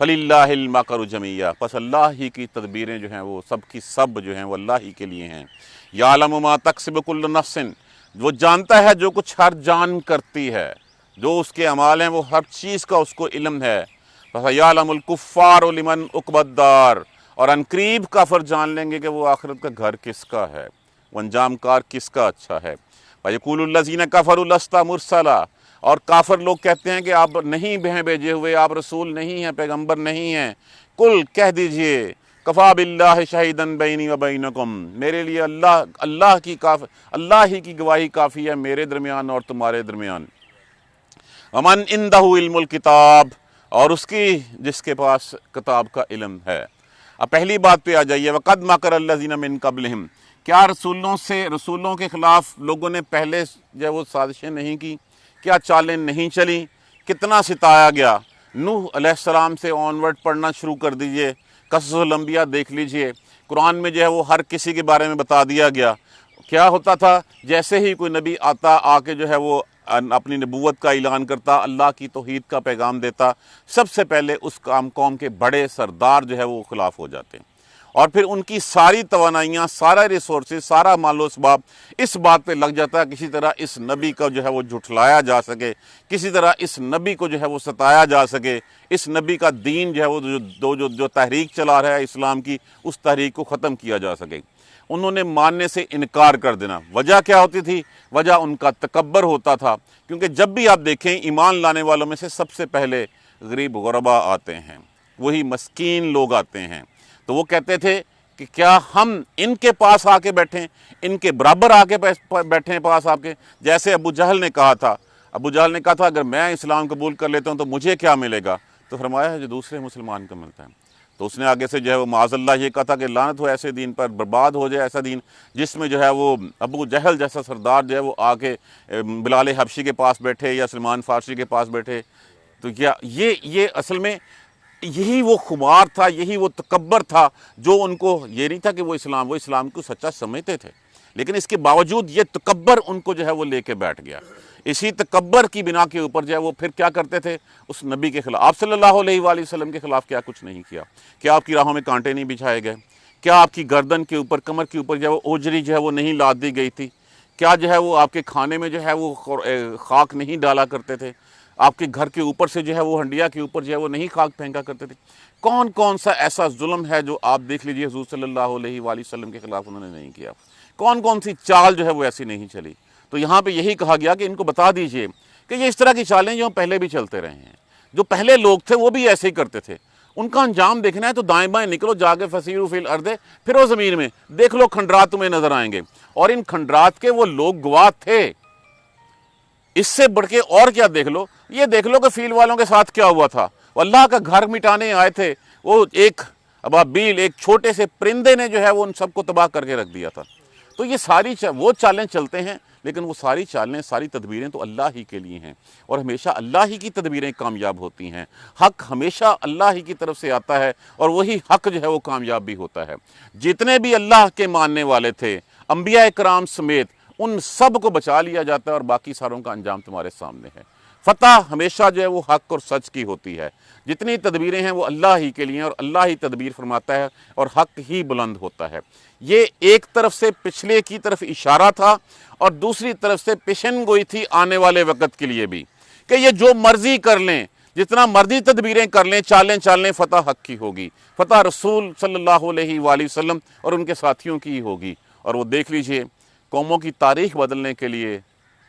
فَلِلَّهِ الْمَكْرُ جَمِيعًا، پس اللہ ہی کی تدبیریں جو ہیں وہ سب کی سب جو ہیں وہ اللہ ہی کے لیے ہیں۔ یعلم ما تکسب کل نفس، وہ جانتا ہے جو کچھ ہر جان کرتی ہے، جو اس کے اعمال ہیں وہ ہر چیز کا اس کو علم ہے۔ فَسَيَعْلَمُ الْكُفَّارُ لِمَنْ عُقْبَى الدَّارِ، اور عنقریب کافر جان لیں گے کہ وہ آخرت کا گھر کس کا ہے، وہ انجام کار کس کا اچھا ہے۔ وَيَقُولُ الَّذِينَ كَفَرُوا لَسْتَ مُرْسَلًا، اور کافر لوگ کہتے ہیں کہ آپ نہیں ہیں بھیجے ہوئے، آپ رسول نہیں ہیں، پیغمبر نہیں ہیں۔ کل کہہ دیجئے کفا باللہ شہیدن بینی و بینکم، میرے لیے اللہ ہی کی گواہی کافی ہے میرے درمیان اور تمہارے درمیان۔ ومن عندہ علم الکتاب، اور اس کی جس کے پاس کتاب کا علم ہے۔ اب پہلی بات پہ آ جائیے، وقد مکر الذین من قبلہم، کیا رسولوں کے خلاف لوگوں نے پہلے جو وہ سازشیں نہیں کی؟ کیا چالیں نہیں چلیں؟ کتنا ستایا گیا؟ نوح علیہ السلام سے آنورڈ پڑھنا شروع کر دیجئے، قصص الانبیاء دیکھ لیجئے، قرآن میں جو ہے وہ ہر کسی کے بارے میں بتا دیا گیا۔ کیا ہوتا تھا؟ جیسے ہی کوئی نبی آ کے جو ہے وہ اپنی نبوت کا اعلان کرتا، اللہ کی توحید کا پیغام دیتا، سب سے پہلے اس قوم کے بڑے سردار جو ہے وہ خلاف ہو جاتے ہیں، اور پھر ان کی ساری توانائیاں، سارا ریسورسز، سارا مال و اسباب اس بات پہ لگ جاتا ہے کسی طرح اس نبی کا جو ہے وہ جھٹلایا جا سکے، کسی طرح اس نبی کو جو ہے وہ ستایا جا سکے، اس نبی کا دین جو ہے وہ جو تحریک چلا رہا ہے اسلام کی، اس تحریک کو ختم کیا جا سکے۔ انہوں نے ماننے سے انکار کر دینا۔ وجہ کیا ہوتی تھی؟ وجہ ان کا تکبر ہوتا تھا، کیونکہ جب بھی آپ دیکھیں ایمان لانے والوں میں سے سب سے پہلے غریب غربا آتے ہیں، وہی مسکین لوگ آتے ہیں۔ تو وہ کہتے تھے کہ کیا ہم ان کے پاس آ کے بیٹھیں، ان کے برابر آ کے بیٹھیں پاس آپ کے؟ جیسے ابو جہل نے کہا تھا اگر میں اسلام قبول کر لیتا ہوں تو مجھے کیا ملے گا؟ تو فرمایا ہے جو دوسرے مسلمان کو ملتا ہے۔ تو اس نے آگے سے جو ہے وہ معاذ اللہ یہ کہا تھا کہ لعنت ہو ایسے دین پر، برباد ہو جائے ایسا دین جس میں جو ہے وہ ابو جہل جیسا سردار جو ہے وہ آ کے بلال حبشی کے پاس بیٹھے یا سلمان فارسی کے پاس بیٹھے۔ تو کیا یہ اصل میں یہی وہ خمار تھا، یہی وہ تکبر تھا جو ان کو، یہ نہیں تھا کہ وہ اسلام کو سچا سمجھتے تھے، لیکن اس کے باوجود یہ تکبر ان کو جو ہے وہ لے کے بیٹھ گیا۔ اسی تکبر کی بنا کے اوپر جو ہے وہ پھر کیا کرتے تھے؟ اس نبی کے خلاف، آپ صلی اللہ علیہ وآلہ وسلم کے خلاف کیا کچھ نہیں کیا؟ کیا آپ کی راہوں میں کانٹے نہیں بچھائے گئے؟ کیا آپ کی گردن کے اوپر، کمر کے اوپر جو ہے وہ اوجری جو ہے وہ نہیں لاد دی گئی تھی؟ کیا جو ہے وہ آپ کے کھانے میں جو ہے وہ خاک نہیں ڈالا کرتے تھے؟ آپ کے گھر کے اوپر سے جو ہے وہ ہنڈیا کے اوپر جو ہے وہ نہیں خاک پھینکا کرتے تھے؟ کون سا ایسا ظلم ہے جو آپ دیکھ لیجئے حضور صلی اللہ علیہ وآلہ وسلم کے خلاف انہوں نے نہیں کیا؟ کون سی چال جو ہے وہ ایسی نہیں چلی؟ تو یہاں پہ یہی کہا گیا کہ ان کو بتا دیجئے کہ یہ اس طرح کی چالیں جو پہلے بھی چلتے رہے ہیں، جو پہلے لوگ تھے وہ بھی ایسے ہی کرتے تھے، ان کا انجام دیکھنا ہے تو دائیں بائیں نکلو، جا کے فسیروا فی الارض، پھرو زمین میں، دیکھ لو کھنڈرات تمہیں نظر آئیں گے، اور ان کھنڈرات کے وہ لوگ گواہ تھے۔ اس سے بڑھ کے اور کیا دیکھ لو؟ یہ دیکھ لو کہ فیل والوں کے ساتھ کیا ہوا تھا، وہ اللہ کا گھر مٹانے آئے تھے، وہ ایک ابابیل، ایک چھوٹے سے پرندے نے جو ہے وہ ان سب کو تباہ کر کے رکھ دیا تھا۔ تو یہ ساری وہ چالیں چلتے ہیں، لیکن وہ ساری چالیں، ساری تدبیریں تو اللہ ہی کے لیے ہیں، اور ہمیشہ اللہ ہی کی تدبیریں کامیاب ہوتی ہیں۔ حق ہمیشہ اللہ ہی کی طرف سے آتا ہے، اور وہی حق جو ہے وہ کامیاب بھی ہوتا ہے۔ جتنے بھی اللہ کے ماننے والے تھے، انبیاء کرام سمیت، ان سب کو بچا لیا جاتا ہے، اور باقی ساروں کا انجام تمہارے سامنے ہے۔ فتح ہمیشہ جو ہے وہ حق اور سچ کی ہوتی ہے۔ جتنی تدبیریں ہیں وہ اللہ ہی کے لیے ہیں، اور اللہ ہی تدبیر فرماتا ہے، اور حق ہی بلند ہوتا ہے۔ یہ ایک طرف سے پچھلے کی طرف اشارہ تھا، اور دوسری طرف سے پیشن گوئی تھی آنے والے وقت کے لیے بھی، کہ یہ جو مرضی کر لیں، جتنا مرضی تدبیریں کر لیں، چالیں فتح حق کی ہوگی، فتح رسول صلی اللہ علیہ وآلہ وسلم اور ان کے ساتھیوں کی ہوگی۔ اور وہ دیکھ لیجئے، قوموں کی تاریخ بدلنے کے لیے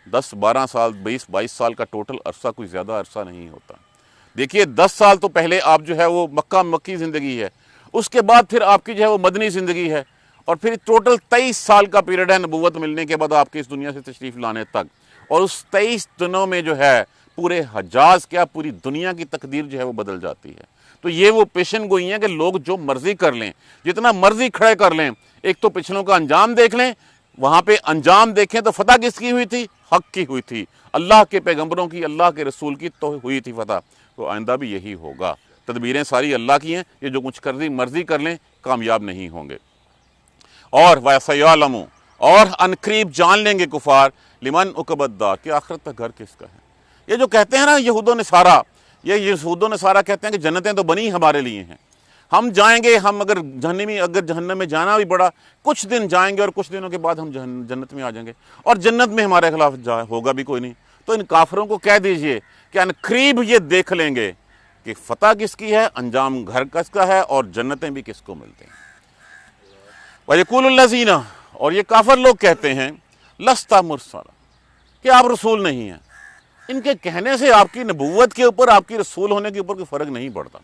10-12 سال، 20-22 سال کا ٹوٹل عرصہ کوئی زیادہ عرصہ نہیں ہوتا۔ دیکھیے 10 سال تو پہلے آپ جو ہے وہ مکی زندگی ہے، اس کے بعد پھر آپ کی جو ہے وہ مدنی زندگی ہے، اور پھر ٹوٹل 23 سال کا پیریڈ ہے نبوت ملنے کے بعد آپ کی اس دنیا سے تشریف لانے تک، اور اس 23 دنوں میں جو ہے پورے حجاز کیا پوری دنیا کی تقدیر جو ہے وہ بدل جاتی ہے۔ تو یہ وہ پیشن گوئی ہیں کہ لوگ جو مرضی کر لیں، جتنا مرضی کھڑے کر لیں، ایک تو پچھلوں کا انجام دیکھ لیں، وہاں پہ انجام دیکھیں تو فتح کس کی ہوئی تھی؟ حق کی ہوئی تھی، اللہ کے پیغمبروں کی، اللہ کے رسول کی تو ہوئی تھی فتح۔ تو آئندہ بھی یہی ہوگا، تدبیریں ساری اللہ کی ہیں، یہ جو کچھ مرضی کر لیں کامیاب نہیں ہوں گے۔ اور وَسَيَعْلَمُ، اور عنقریب جان لیں گے کفار، لمن عقبى الدار، کہ آخرت کا گھر کس کا ہے۔ یہ جو کہتے ہیں نا یہود و نصارہ، یہ یہود و نصارہ کہتے ہیں کہ جنتیں تو بنی ہمارے لیے ہیں، ہم جائیں گے، ہم اگر جہنم میں جانا بھی پڑا کچھ دن جائیں گے اور کچھ دنوں کے بعد ہم جنت میں آ جائیں گے، اور جنت میں ہمارے خلاف ہوگا بھی کوئی نہیں۔ تو ان کافروں کو کہہ دیجئے کہ عنقریب یہ دیکھ لیں گے کہ فتح کس کی ہے، انجام گھر کس کا ہے، اور جنتیں بھی کس کو ملتے ہیں۔ وَيَقُولُ الَّذِينَ، اور یہ کافر لوگ کہتے ہیں، لَسْتَ مُرْسَلًا، کہ آپ رسول نہیں ہیں۔ ان کے کہنے سے آپ کی نبوت کے اوپر، آپ کی رسول ہونے کے اوپر کوئی فرق نہیں پڑتا،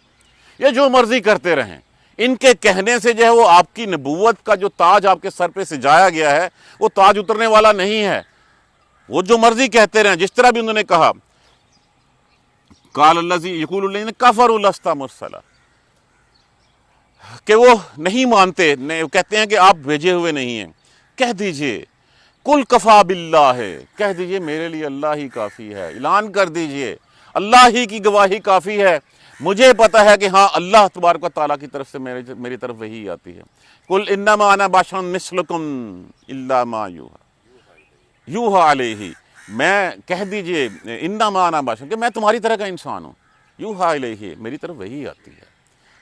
یہ جو مرضی کرتے رہیں۔ ان کے کہنے سے جو ہے وہ آپ کی نبوت کا جو تاج آپ کے سر پہ سجایا گیا ہے وہ تاج اترنے والا نہیں ہے، وہ جو مرضی کہتے رہیں، جس طرح بھی انہوں نے کہا قال الذی یقول الذین کفروا لست مرسلا، کہ وہ نہیں مانتے، کہتے ہیں کہ آپ بھیجے ہوئے نہیں ہیں۔ کہہ دیجئے کل کفا باللہ، کہہ دیجئے میرے لیے اللہ ہی کافی ہے، اعلان کر دیجئے اللہ ہی کی گواہی کافی ہے، مجھے پتا ہے کہ ہاں اللہ تبارک و تعالیٰ کی طرف سے میری طرف وحی آتی ہے۔ قل انما انا بشر مثلکم الا ما یوحی الیہ، میں کہہ دیجئے انما انا بشر، کہ میں تمہاری طرح کا انسان ہوں، یوحی الیہ، میری طرف وحی آتی ہے۔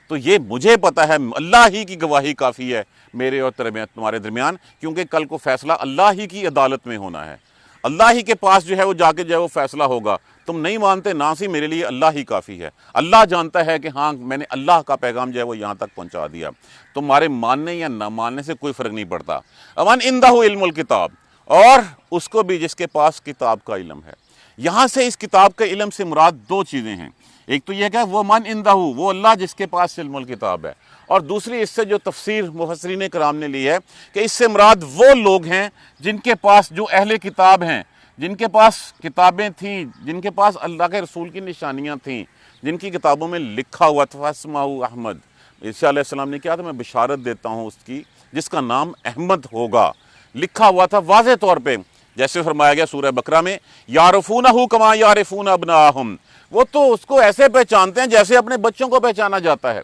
تو یہ مجھے پتا ہے، اللہ ہی کی گواہی کافی ہے میرے اور تمہارے درمیان، کیونکہ کل کو فیصلہ اللہ ہی کی عدالت میں ہونا ہے، اللہ ہی کے پاس جو ہے وہ جا کے جو ہے وہ فیصلہ ہوگا۔ تم نہیں مانتے نا، سی میرے لیے اللہ ہی کافی ہے، اللہ جانتا ہے کہ ہاں میں نے اللہ کا پیغام جو ہے وہ یہاں تک پہنچا دیا، تمہارے ماننے یا نہ ماننے سے کوئی فرق نہیں پڑتا۔ امن عندہ علم الکتاب، اور اس کو بھی جس کے پاس کتاب کا علم ہے۔ یہاں سے اس کتاب کے علم سے مراد دو چیزیں ہیں، ایک تو یہ کہ وہ من عندہ، وہ اللہ جس کے پاس علم الکتاب ہے، اور دوسری اس سے جو تفسیر مفسرین کرام نے لی ہے کہ اس سے مراد وہ لوگ ہیں جن کے پاس، جو اہل کتاب ہیں، جن کے پاس کتابیں تھیں، جن کے پاس اللہ کے رسول کی نشانیاں تھیں، جن کی کتابوں میں لکھا ہوا تھا فاسمہ احمد، عیسیٰ علیہ السلام نے کیا تھا، میں بشارت دیتا ہوں اس کی جس کا نام احمد ہوگا، لکھا ہوا تھا واضح طور پہ، جیسے فرمایا گیا سورہ بقرہ میں یعرفونہ کما یعرفون ابناءہم، وہ تو اس کو ایسے پہچانتے ہیں جیسے اپنے بچوں کو پہچانا جاتا ہے،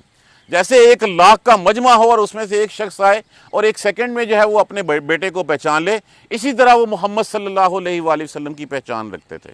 جیسے 1,00,000 کا مجمع ہو اور اس میں سے ایک شخص آئے اور ایک سیکنڈ میں جو ہے وہ اپنے بیٹے کو پہچان لے، اسی طرح وہ محمد صلی اللہ علیہ وآلہ وسلم کی پہچان رکھتے تھے،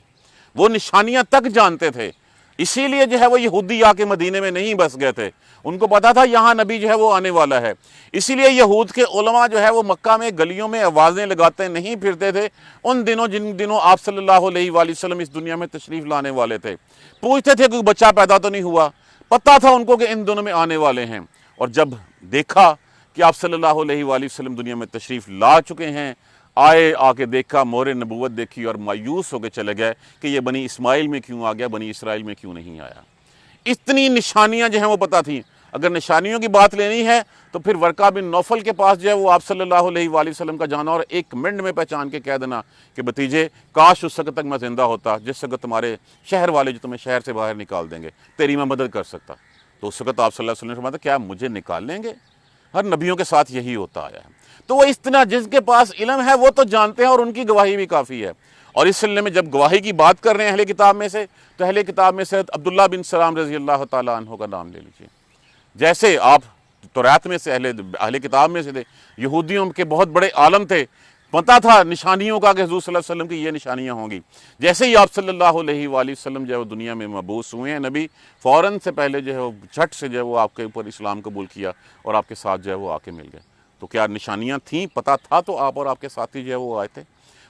وہ نشانیاں تک جانتے تھے۔ اسی لیے جو ہے وہ یہودی آ کے مدینے میں نہیں بس گئے تھے، ان کو پتا تھا یہاں نبی جو ہے وہ آنے والا ہے۔ اسی لیے یہود کے علماء جو ہے وہ مکہ میں گلیوں میں آوازیں لگاتے نہیں پھرتے تھے ان دنوں، جن دنوں آپ صلی اللہ علیہ وآلہ وسلم اس دنیا میں تشریف لانے والے تھے، پوچھتے تھے کوئی بچہ پیدا تو نہیں ہوا، پتہ تھا ان کو کہ ان دنوں میں آنے والے ہیں۔ اور جب دیکھا کہ آپ صلی اللہ علیہ وآلہ وسلم دنیا میں تشریف لا چکے ہیں، آئے، آ کے دیکھا، مہر نبوت دیکھی اور مایوس ہو کے چلے گئے کہ یہ بنی اسماعیل میں کیوں آ گیا، بنی اسرائیل میں کیوں نہیں آیا۔ اتنی نشانیاں جو ہیں وہ پتہ تھیں۔ اگر نشانیوں کی بات لینی ہے تو پھر ورقہ بن نوفل کے پاس جو ہے وہ آپ صلی اللہ علیہ وآلہ وسلم کا جانا اور 1 منٹ میں پہچان کے کہہ دینا کہ بھتیجے کاش اس وقت تک میں زندہ ہوتا جس وقت تمہارے شہر والے جو تمہیں شہر سے باہر نکال دیں گے تیری میں مدد کر سکتا۔ تو اس وقت آپ صلی اللہ علیہ وسلم نے فرمایا کیا مجھے نکال لیں گے؟ ہر نبیوں کے ساتھ یہی ہوتا آیا ہے۔ تو وہ اس طرح جس کے پاس علم ہے وہ تو جانتے ہیں اور ان کی گواہی بھی کافی ہے۔ اور اس سلسلے میں جب گواہی کی بات کر رہے ہیں اہل کتاب میں سے، تو اہل کتاب میں سے عبداللہ بن سلام رضی اللہ تعالیٰ عنہ کا نام لے لیجئے۔ جیسے آپ توریت میں سے اہل کتاب میں سے تھے، یہودیوں کے بہت بڑے عالم تھے، پتہ تھا نشانیوں کا کہ حضور صلی اللہ علیہ وسلم کی یہ نشانیاں ہوں گی۔ جیسے ہی آپ صلی اللہ علیہ وآلہ وسلم جو ہے وہ دنیا میں مبعوث ہوئے ہیں نبی، فوراً سے پہلے جو ہے وہ جھٹ سے جو ہے وہ آپ کے اوپر اسلام قبول کیا اور آپ کے ساتھ جو ہے وہ آ کے مل گئے۔ تو کیا نشانیاں تھیں؟ پتہ تھا تو آپ اور آپ کے ساتھی جو ہے وہ آئے تھے،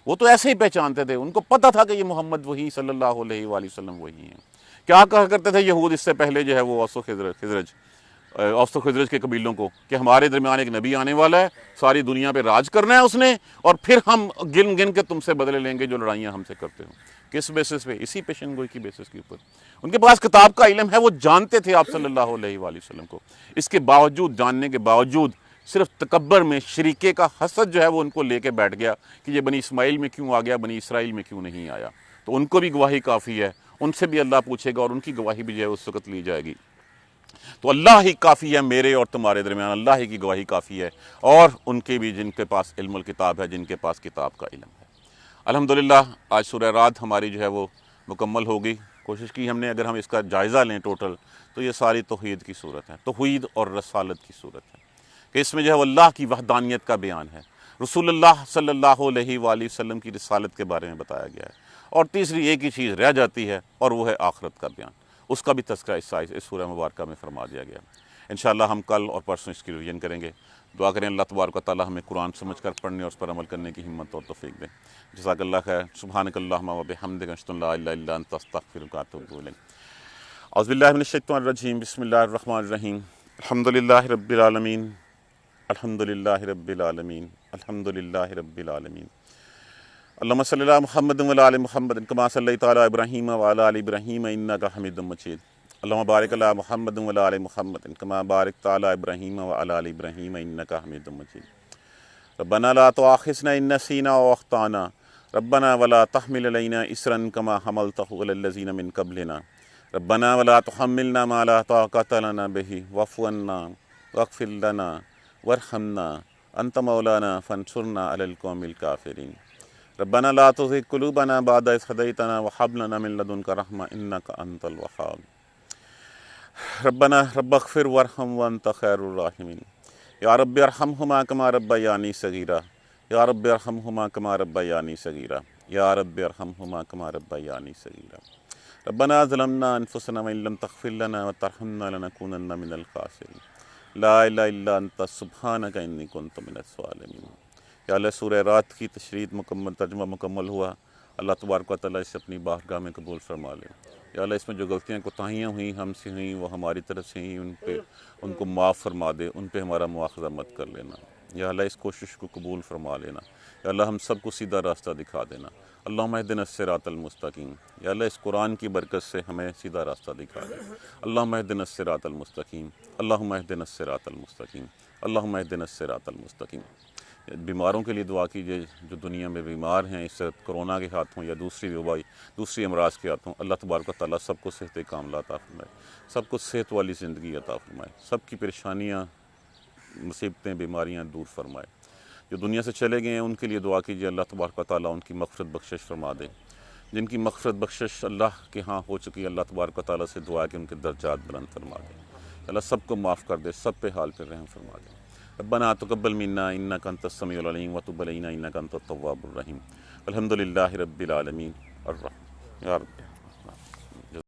وہ تو ایسے ہی پہچانتے تھے، ان کو پتہ تھا کہ یہ محمد وہی صلی اللہ علیہ وآلہ وسلم وہی ہیں۔ کیا کہا کرتے تھے یہود اس سے پہلے جو ہے وہ اوس و خزرج کے قبیلوں کو کہ ہمارے درمیان ایک نبی آنے والا ہے، ساری دنیا پہ راج کرنا ہے اس نے، اور پھر ہم گن گن کے تم سے بدلے لیں گے جو لڑائیاں ہم سے کرتے ہو۔ کس بیسس پہ؟ اسی پیشن گوئی کی بیسس کے اوپر۔ ان کے پاس کتاب کا علم ہے، وہ جانتے تھے آپ صلی اللہ علیہ وآلہ وسلم کو، اس کے باوجود، جاننے کے باوجود صرف تکبر میں شریکے کا حسد جو ہے وہ ان کو لے کے بیٹھ گیا کہ یہ بنی اسماعیل میں کیوں آ گیا، بنی اسرائیل میں کیوں نہیں آیا۔ تو ان کو بھی گواہی کافی ہے، ان سے بھی اللہ پوچھے گا اور ان کی گواہی بھی جو ہے اس وقت لی جائے گی۔ تو اللہ ہی کافی ہے میرے اور تمہارے درمیان، اللہ ہی کی گواہی کافی ہے، اور ان کے بھی جن کے پاس علم الکتاب ہے، جن کے پاس کتاب کا علم ہے۔ الحمدللہ آج سورہ رعد ہماری جو ہے وہ مکمل ہوگی۔ کوشش کی ہم نے اگر ہم اس کا جائزہ لیں ٹوٹل تو یہ ساری توحید کی صورت ہے، توحید اور رسالت کی صورت ہے کہ اس میں جو ہے وہ اللہ کی وحدانیت کا بیان ہے، رسول اللہ صلی اللہ علیہ وآلہ وسلم کی رسالت کے بارے میں بتایا گیا ہے، اور تیسری ایک ہی چیز رہ جاتی ہے اور وہ ہے آخرت کا بیان۔ اس کا بھی تذکرہ اس سورہ مبارکہ میں فرما دیا گیا۔ انشاءاللہ ہم کل اور پرسوں اس کی ریویژن کریں گے۔ دعا کریں اللہ تبارک و تعالی ہمیں قرآن سمجھ کر پڑھنے اور اس پر عمل کرنے کی ہمت اور توفیق دیں۔ جزاک اللہ خیر۔ سبحانک اللہم و بحمدک اشہد ان لا الہ الا انت استغفرک و اتوب الیک۔ اعوذ باللہ من الشیطان الرجیم، بسم اللہ الرحمن الرحیم۔ الحمدللہ رب العالمین، الحمدللہ رب العالمین، الحمدللہ رب العالمین۔ اللہم صلی علی محمد وعلی آل محمد کما صلیت علی ابراہیم وعلی آل ابراہیم انک حمید مجید۔ اللہم بارک علی محمد وعلی آل محمد کما بارکت علی ابراہیم وعلی آل ابراہیم انک حمید مجید۔ ربنا لا تؤاخذنا ان نسینا او اخطانا ربنا ولا تحمل علینا اسرا کما حملتہ علی الذین من قبلنا ربنا ولا تحملنا ما لا طاقۃ لنا به واعف عنا واغفر لنا وارحمنا انت مولانا فانصرنا علی القوم الکافرین۔ ربنا لا تزغ قلوبنا بعد إذ هديتنا وهب لنا من لدنك رحمة إنك أنت الوهاب۔ ربنا رب اغفر وارحم وأنت خير الراحمين۔ یا رب ارحمهما كما ربياني صغيرا، یا رب ارحمهما كما ربياني صغيرا، یا رب ارحمهما كما ربياني صغيرا۔ ربنا ظلمنا أنفسنا وإن لم تغفر لنا وترحمنا لنكونن من الخاسرين۔ لا إله إلا أنت سبحانك إني كنت من الظالمين۔ یا اللہ سورہ رات کی تشریح مکمل ترجمہ مکمل ہوا، اللہ تبارک و تعالیٰ اسے اپنی بارگاہ میں قبول فرما لے۔ یا اللہ اس میں جو غلطیاں کوتاہیاں ہوئیں ہم سے ہوئیں وہ ہماری طرف سے ہوئیں، ان کو معاف فرما دے، ان پہ ہمارا مواخذہ مت کر لینا۔ یا اللہ اس کوشش کو قبول فرما لینا۔ یا اللہ ہم سب کو سیدھا راستہ دکھا دینا۔ اللہم اہدنا الصراط المستقیم۔ یا اللہ اس قرآن کی برکت سے ہمیں سیدھا راستہ دکھا دے۔ اللہم اہدنا الصراط المستقیم، اللہم اہدنا الصراط المستقیم، اللہم اہدنا الصراط المستقیم۔ بیماروں کے لیے دعا کیجیے جو دنیا میں بیمار ہیں، اس کرونا کے ہاتھوں یا دوسری امراض کے ہاتھوں، اللہ تبارک و تعالیٰ سب کو صحت کاملہ عطا فرمائے، سب کو صحت والی زندگی عطا فرمائے، سب کی پریشانیاں مصیبتیں بیماریاں دور فرمائے۔ جو دنیا سے چلے گئے ہیں ان کے لیے دعا کیجیے اللہ تبارک و تعالیٰ ان کی مغفرت بخشش فرما دے۔ جن کی مغفرت بخشش اللہ کے ہاں ہو چکی ہے، اللہ تبارک و تعالیٰ سے دعا کہ ان کے درجات بلند فرما دے، اللہ سب کو معاف کر دے، سب پہ حال پہ رحم فرما دے۔ ربنا تقبل منا انک انت السمیع العلیم وتب علینا انک انت التواب الرحیم۔ الحمدللہ رب العالمین الرحمن یا رب